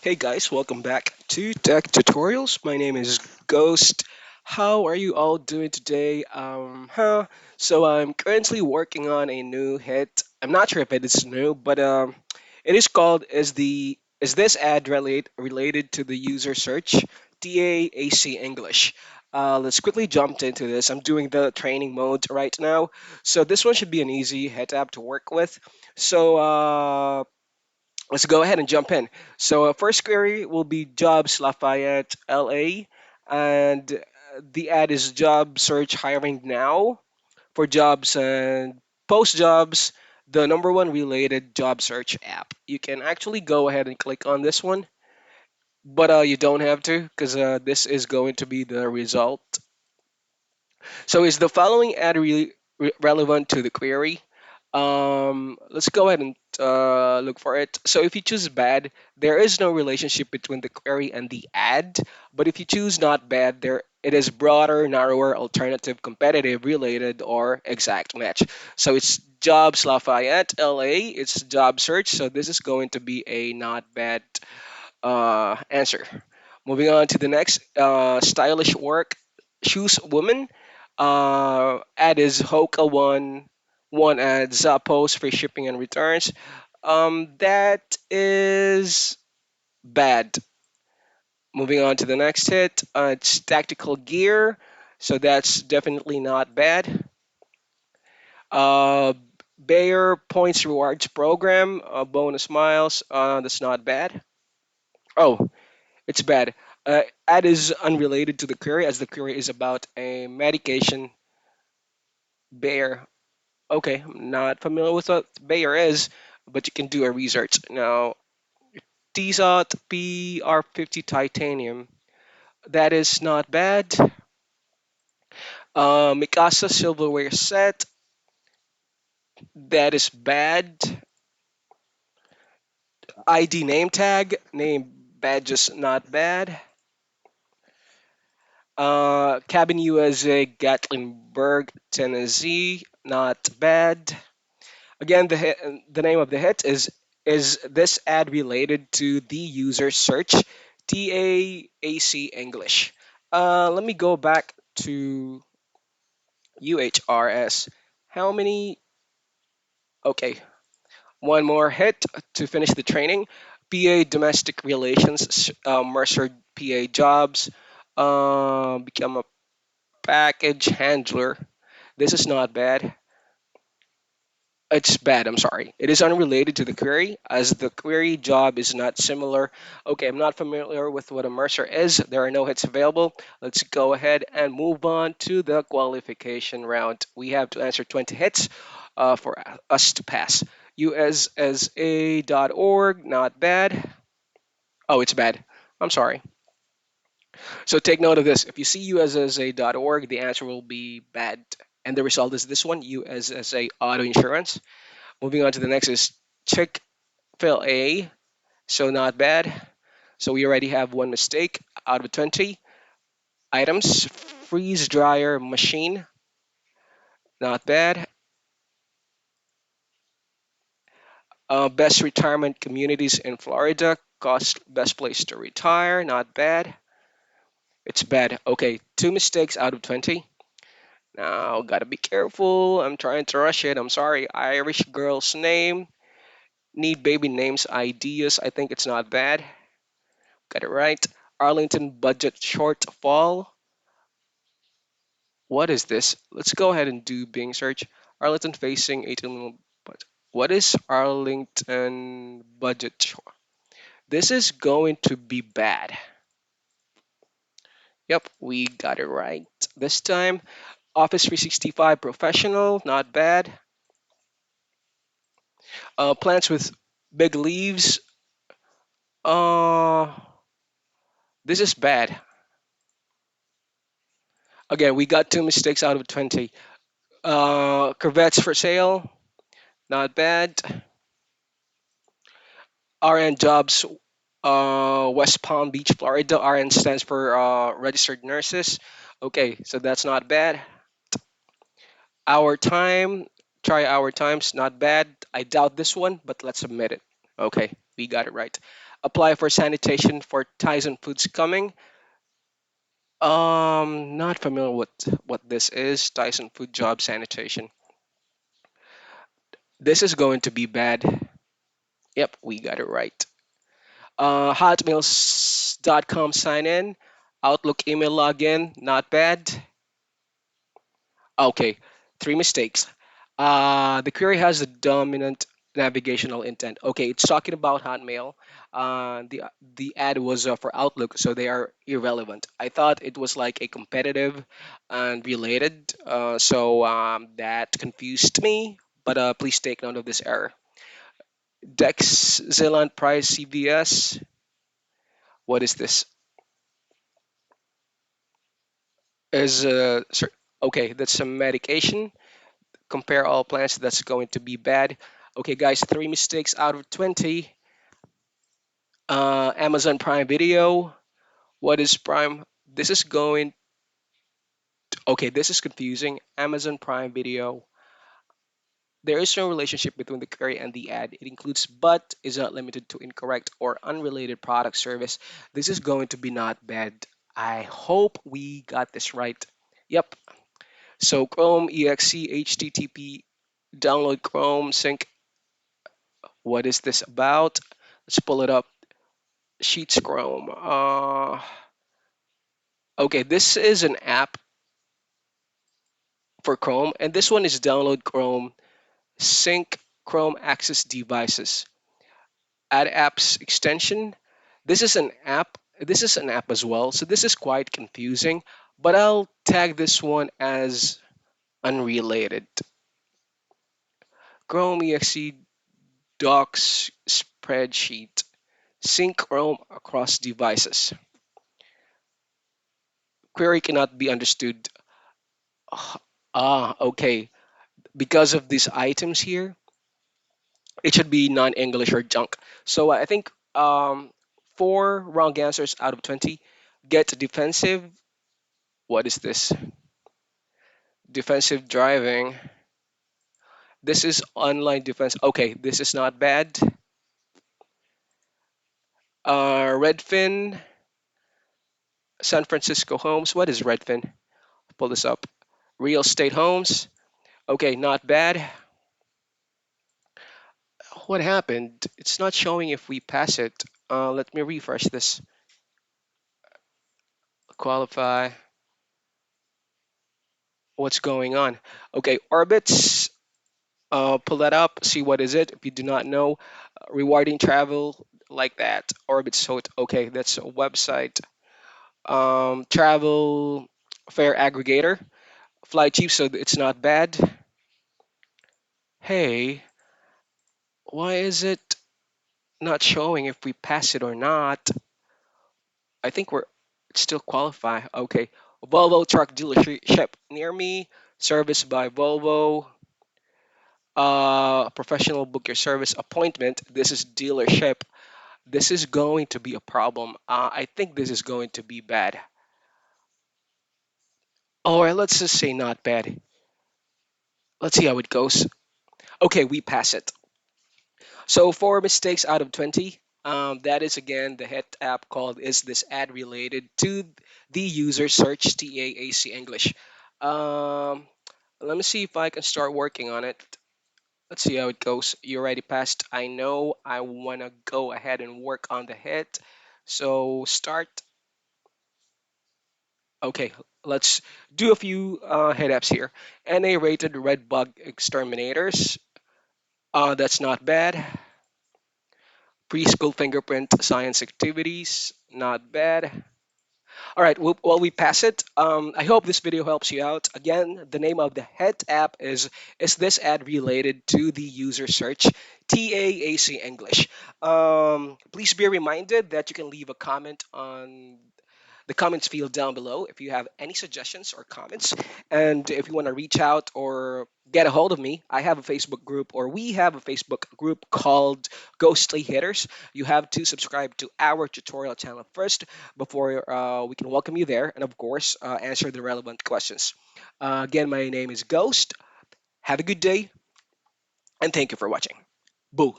Hey guys, welcome back to Tech Tutorials. My name is Ghost. How are you all doing today? So I'm currently working on a new hit. I'm not sure if it is new, but it is called Is this ad related to the user search? TAAC English. Let's quickly jump into this. I'm doing the training mode right now, so this one should be an easy hit app to work with. So let's go ahead and jump in. So first query will be jobs Lafayette, LA, and the ad is job search hiring now for jobs and post jobs. The number one related job search app. You can actually go ahead and click on this one, but you don't have to because this is going to be the result. So is the following ad relevant to the query? Let's go ahead and look for it. So if you choose bad, there is no relationship between the query and the ad. But if you choose not bad, there it is broader, narrower, alternative, competitive, related, or exact match. So it's jobs Lafayette, LA. It's job search. So this is going to be a not bad answer. Moving on to the next, stylish work, shoes woman. Ad is Hoka one at Zappos free shipping and returns. That is bad. Moving on to the next hit, it's tactical gear, so that's definitely not bad. Uh, Bayer points rewards program, bonus miles, that's not bad. Oh, it's bad. Ad is unrelated to the query as the query is about a medication. Bayer. Okay, I'm not familiar with what Bayer is, but you can do a research. Now, Tizot PR50 titanium. That is not bad. Mikasa silverware set. That is bad. ID name tag. Name badges not bad. Cabin USA Gatlinburg, Tennessee. Not bad. Again, the name of the hit is this ad related to the user search? TAAC English. Let me go back to UHRS. How many? Okay, one more hit to finish the training. PA Domestic Relations, Mercer PA Jobs, become a package handler. This is not bad. It's bad, I'm sorry. It is unrelated to the query, as the query job is not similar. Okay, I'm not familiar with what a Mercer is. There are no hits available. Let's go ahead and move on to the qualification round. We have to answer 20 hits for us to pass. USSA.org, not bad. Oh, it's bad. I'm sorry. So take note of this. If you see USSA.org, the answer will be bad. And the result is this one, USSA Auto Insurance. Moving on to the next is Chick fil A. So not bad. So we already have one mistake out of 20 items. Freeze dryer machine. Not bad. Best retirement communities in Florida. Cost best place to retire. Not bad. It's bad. Okay, two mistakes out of 20. Now, gotta be careful. I'm trying to rush it. I'm sorry. Irish girl's name. Need baby names ideas. I think it's not bad. Got it right. Arlington budget shortfall. What is this? Let's go ahead and do Bing search. Arlington facing 18 million budget. What is Arlington budget This is going to be bad. Yep, we got it right this time. Office 365 professional, not bad. Plants with big leaves. Uh, this is bad. Again, we got two mistakes out of 20. Corvettes for sale, not bad. RN jobs, West Palm Beach, Florida. RN stands for registered nurses. Okay, so that's not bad. Our time, try our times, not bad. I doubt this one, but let's submit it. Okay, we got it right. Apply for sanitation for Tyson Foods coming. Not familiar with what this is. Tyson Food Job Sanitation. This is going to be bad. Yep, we got it right. Hotmail.com sign in. Outlook email login. Not bad. Okay, three mistakes. The query has a dominant navigational intent. Okay, it's talking about Hotmail. The ad was for Outlook, so they are irrelevant. I thought it was like a competitive and related, so that confused me. But please take note of this error. Dex Zealand Price CVS. What is this? Is okay? That's some medication. Compare all plans. That's going to be bad. Okay, guys, three mistakes out of 20. Amazon Prime Video. What is Prime? This is going. Okay, this is confusing. Amazon Prime Video. There is no relationship between the query and the ad. It includes but is not limited to incorrect or unrelated product service. This is going to be not bad. I hope we got this right. Yep. So Chrome exe HTTP download Chrome sync. What is this about? Let's pull it up. Sheets Chrome. Okay, this is an app for Chrome, and this one is download Chrome, sync Chrome access devices, add apps extension. This is an app. This is an app as well, so this is quite confusing. But I'll tag this one as unrelated. Chrome exe docs spreadsheet, sync Chrome across devices. Query cannot be understood. Okay. Because of these items here, it should be non-English or junk. So I think four wrong answers out of 20. Get defensive. What is this? Defensive driving. This is online defense. Okay, this is not bad. Redfin, San Francisco homes. What is Redfin? Pull this up. Real estate homes. Okay, not bad. What happened? It's not showing if we pass it. Let me refresh this. Qualify. What's going on? Okay, orbits. Pull that up, see what is it. If you do not know, rewarding travel like that. Orbits. So okay, that's a website. Travel fare aggregator. Fly cheap, so it's not bad. Hey, why is it not showing if we pass it or not? I think we're still qualify. Okay, Volvo truck dealership near me. Service by Volvo. Professional book your service appointment. This is dealership. This is going to be a problem. I think this is going to be bad. Or let's just say not bad. Let's see how it goes. Okay, we pass it. So four mistakes out of 20. That is again the hit app called Is This Ad Related to the user search TAAC English. Um, Let me see if I can start working on it. Let's see how it goes. You already passed. I know I want to go ahead and work on the hit. So start. Okay, let's do a few head apps here. NA rated red bug exterminators. That's not bad. Preschool fingerprint science activities. Not bad. All right, while we pass it, I hope this video helps you out. Again, the name of the head app is this ad related to the user search TAAC English? Please be reminded that you can leave a comment on the comments field down below if you have any suggestions or comments. And if you want to reach out or get a hold of me, I have a Facebook group, or we have a Facebook group called Ghostly Hitters. You have to subscribe to our tutorial channel first before we can welcome you there, and of course, answer the relevant questions. Again, my name is Ghost. Have a good day, and thank you for watching. Boo.